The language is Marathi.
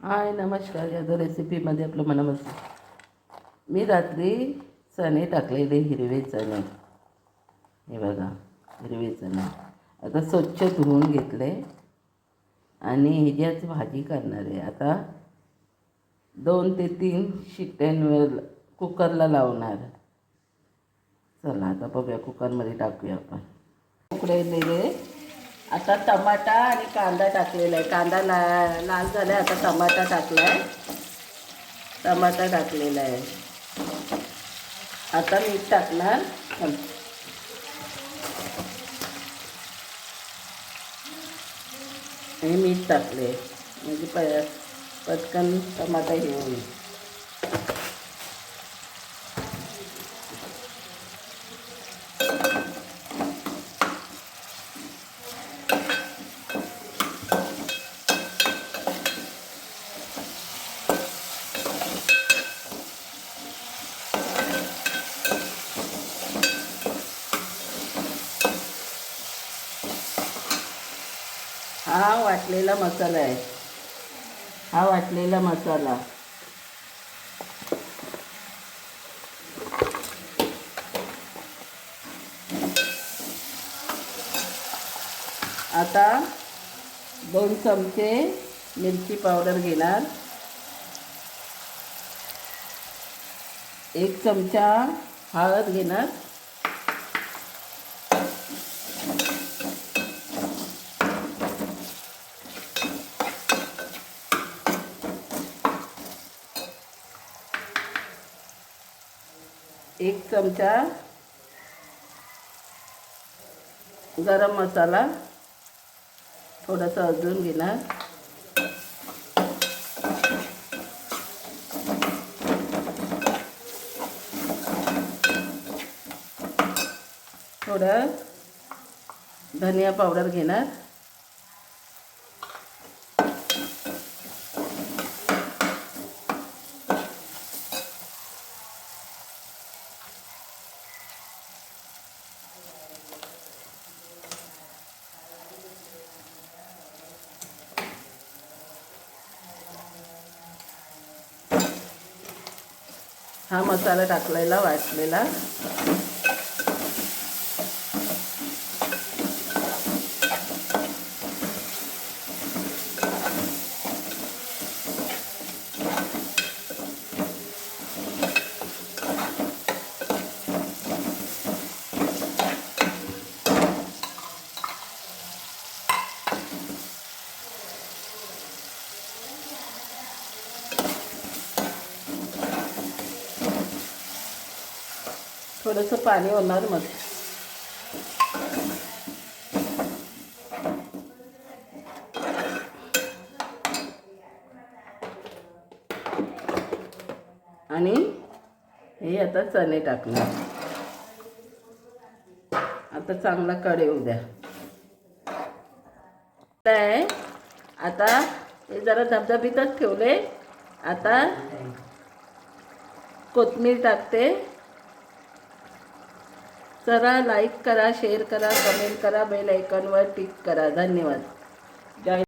हाय नमस्कार. यादव रेसिपीमध्ये आपलं मनापासून मी रात्री चणे टाकलेले, हिरवे चणे. हे बघा, हिरवे चणे आता स्वच्छ धुवून घेतले आणि ह्याच्याच भाजी करणार आहे. आता 2 ते 3 शिट्ट्यांवर कुकरला लावणार. चला आता बघूया, कुकरमध्ये टाकूया आपण. उकळलेले आता टमाटा आणि कांदा टाकलेला आहे. कांदा लाल झाला आहे. आता टमाटा टाकला आहे. टमाटा टाकलेला आहे. आता मीठ टाकणार. हे मीठ टाकले म्हणजे पटकन टमाटा हे होईल. हा वाटलेला मसाला आहे. हा वाटलेला मसाला आता 2 चमचे मिरची पावडर घेणार. 1 चमचा हळद घेणार. 1 चमचा गरम मसाला थोडासा अजून घेणार. थोडं धनिया पावडर घेणार. हा मसाला टाकलेला वाटलेला. थोडंसं पाणी होणार मग. आणि हे आता चणे टाकणार. आता चांगला कढई येऊ द्या. आता हे जरा धबधबीतच ठेवले. आता कोथिंबीर टाकते. चला लाईक करा, शेअर करा, कमेंट करा, बेल आयकॉनवर क्लिक करा. धन्यवाद. जय